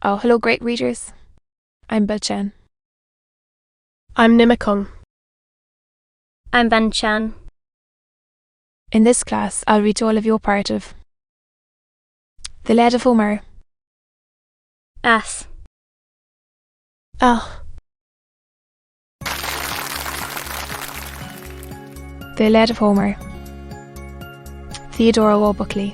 Oh, hello, great readers. I'm Belchan. I'm Nimakung. I'm Van Chan. In this class, I'll read to all of you a part of the Iliad of Homer. Ass. Ah. The Iliad of Homer. Theodore Buckley.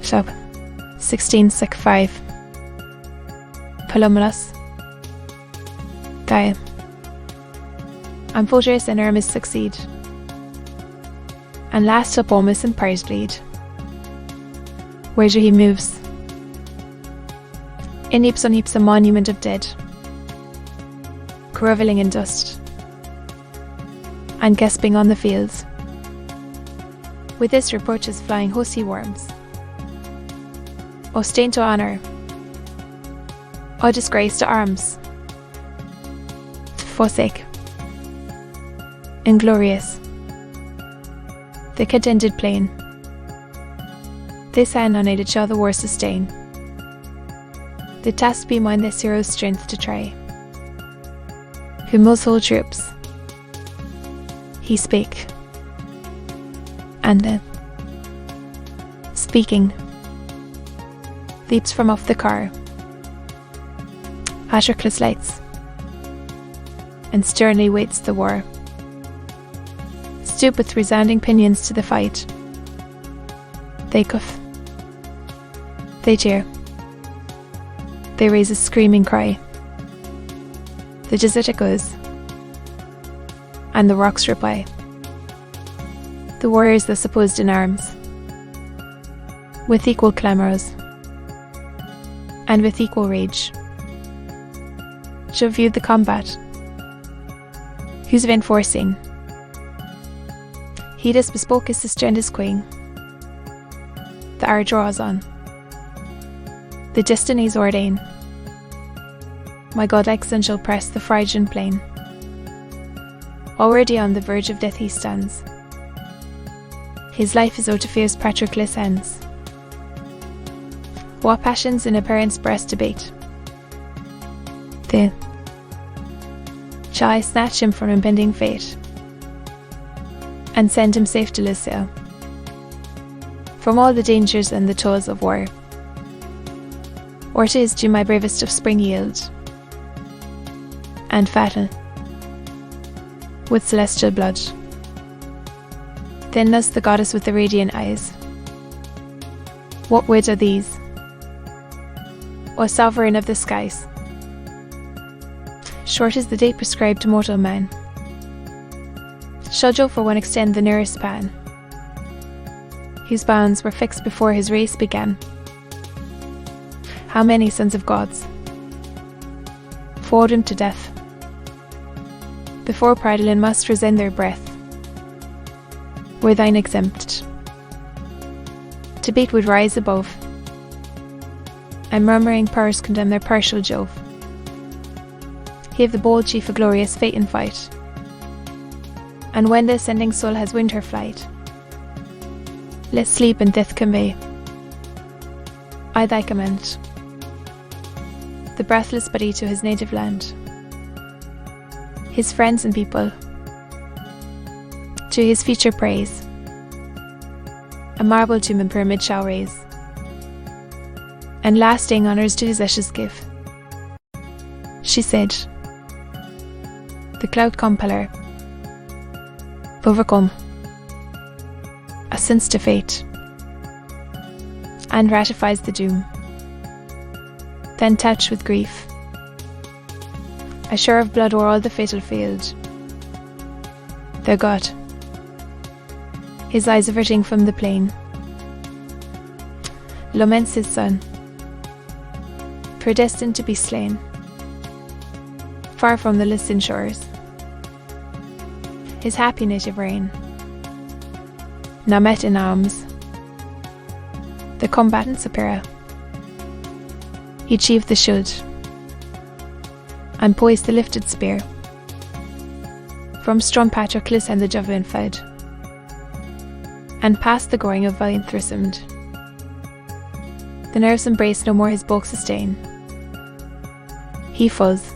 Chap, 1665. Palumulus. Gael. And Fodris and Hermes succeed. And last up Omus and Pars bleed. Where he moves. In heaps on heaps a monument of dead. Groveling in dust. And gasping on the fields. With this reproaches flying horsey worms. O stain to honour. O disgrace to arms. Forsake. Inglorious. The contended plain. This hand on it shall the war sustain. The task be mine this hero's strength to try. Who moves whole troops. He spake. And then, speaking, leaps from off the car. Patroclus lights. And sternly waits the war. Stoop with resounding pinions to the fight. They cuff. They cheer. They raise a screaming cry. The desert echoes. And the rocks reply. The warriors thus opposed in arms. With equal clamours. And with equal rage. Shall view the combat. Whose of enforcing. He does bespoke his sister and his queen. The hour draws on. The destinies ordain. My godlike son shall press the Phrygian plain. Already on the verge of death he stands. His life is Otiphaeus Patroclus ends. What passions in a parent's breast debate. Then shall I snatch him from impending fate, and send him safe to Lycia, from all the dangers and the toils of war. Or to his due my bravest offspring yield, and fatten with celestial blood. Then thus the goddess with the radiant eyes. What words are these? O sovereign of the skies! Short is the date prescribed to mortal man. Shall Jove for one extend the nearest span, whose bounds were fixed before his race began? How many sons of gods fought him to death, before Pridolin must resent their breath, were thine exempt. To beat would rise above, and murmuring powers condemn their partial Jove. Gave the bold chief a glorious fate in fight, and when the ascending soul has winged her flight, let sleep and death convey. I thy command, the breathless body to his native land, his friends and people, to his future praise, a marble tomb and pyramid shall raise, and lasting honours to his ashes give. She said, the cloud compeller, overcome, assents to fate, and ratifies the doom. Then touched with grief, a shore of blood o'er all the fatal field, their God, his eyes averting from the plain, laments his son, predestined to be slain, far from the Lycian shores, his happy native reign, now met in arms, the combatant Sapphira. He achieved the shield, and poised the lifted spear, from strong Patroclus and the javelin fed, and past the goring of valiant Thrisamd, The nerves embrace no more his bulk sustain. He fuzz,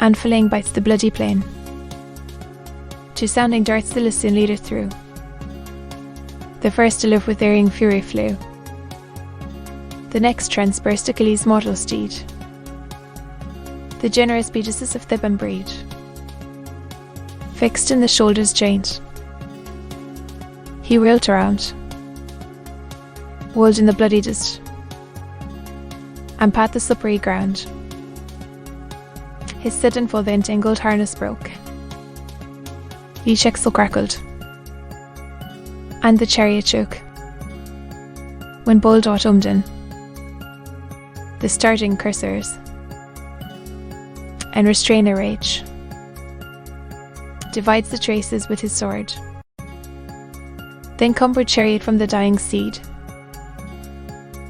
and filling bites the bloody plain. Two sounding darts the Lycian leader through. The first to live with varying fury flew. The next transperced Achilles' mortal steed. The generous Beatus of Theban breed, fixed in the shoulder's joint. He whirled around, whirled in the bloody dust, and pat the slippery ground. His sudden full the entangled harness broke. Each axle crackled, and the chariot shook. When bold autumn the starting cursors, and restrain a rage, divides the traces with his sword. Then cumbered chariot from the dying steed.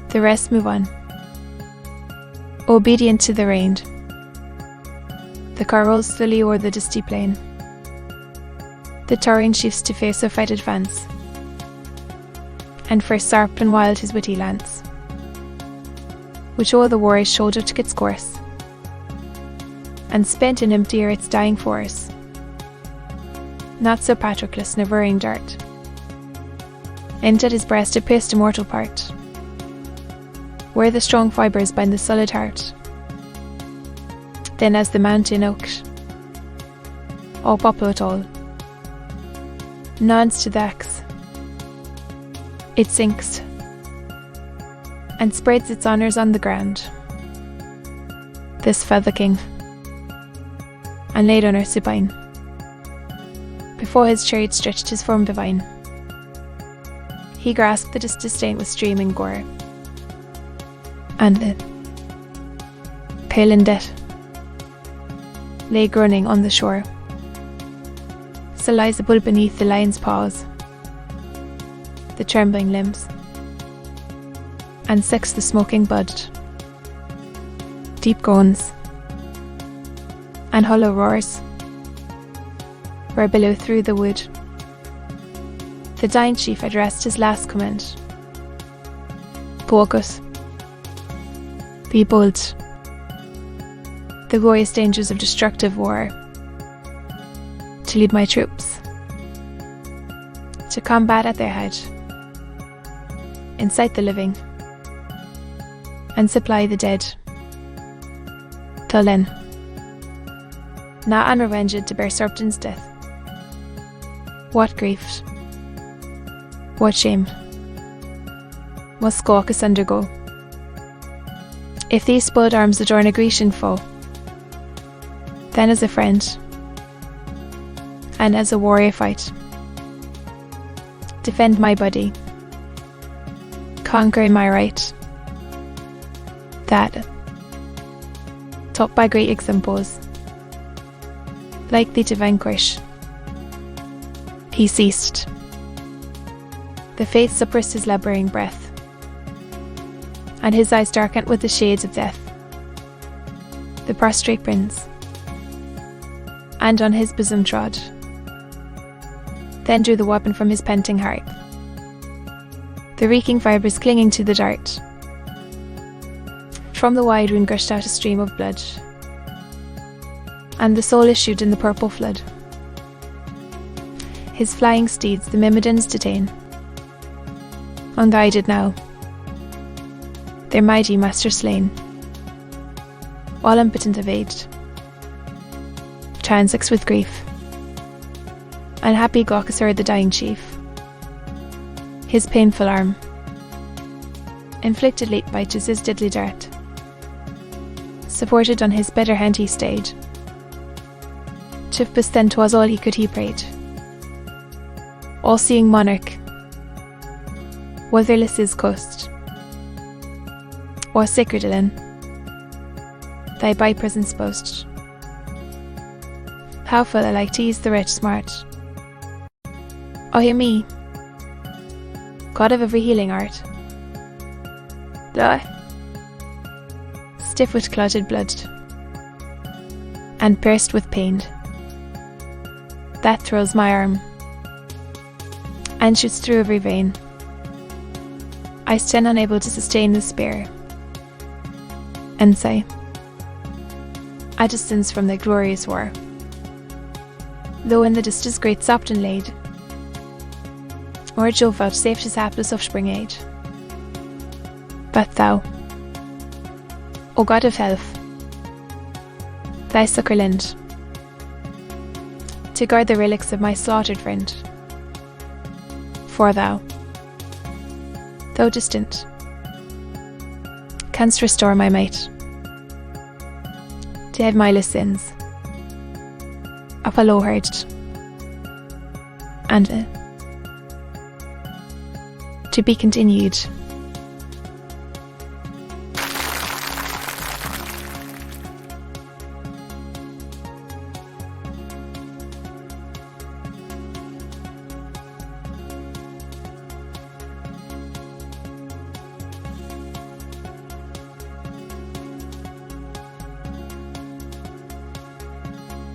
The rest move on, obedient to the rein. The car rolls slowly o'er the dusty plain. The towering chiefs to face a fight advance, and first sharp and wild his witty lance, which o'er the warrior's shoulder took its course, and spent in empty air its dying force. Not so Patroclus' nevering dart entered his breast it pierced a mortal part, where the strong fibres bind the solid heart. Then as the mountain oak, all poplar tall, nods to the axe, it sinks, and spreads its honours on the ground. This fell the king, and laid on earth supine. Before his chariot stretched his form divine. He grasped the disdain with streaming gore, and then, pale in death, lay groaning on the shore. So lies the bull beneath the lion's paws, the trembling limbs, and sucks the smoking bud. Deep groans and hollow roars where below through the wood the dying chief addressed his last command. Focus. Be bold. The glorious dangers of destructive war. To lead my troops. To combat at their head. Incite the living. And supply the dead. Till then, not unrevenged to bear Serpent's death. What grief, what shame must Glaucus undergo, if these spoiled arms adorn a Grecian foe? Then as a friend, and as a warrior fight, defend my body, conquer my right, that, taught by great examples, likely to vanquish. He ceased. The faith suppressed his labouring breath, and his eyes darkened with the shades of death. The prostrate prince, and on his bosom trod, then drew the weapon from his panting heart. The reeking fibres clinging to the dart. From the wide wound gushed out a stream of blood, and the soul issued in the purple flood. His flying steeds the Myrmidons detain, unguided now, their mighty master slain, all impotent of age, transfixed with grief. Unhappy Glaucus heard the dying chief, his painful arm, inflicted late by his deadly dart, supported on his better hand he stayed. Chief then 'twas all he could he prayed. All-seeing monarch, whetherless his coast, or sacred Iliad, thy by-presence boast. How full I like to ease the wretch smart. Oh, hear me, God of every healing art. Stiff with clotted blood, and pierced with pain, that thrills my arm, and shoots through every vein. I stand unable to sustain the spear, and say, a distance from the glorious war, though in the distance great Sopton laid, or Jove vouchsafed his hapless offspring aid. But thou, O God of health, thy succour lend, to guard the relics of my slaughtered friend. For thou, though distant, canst restore my might, to have my sins, of a low herd, and to be continued.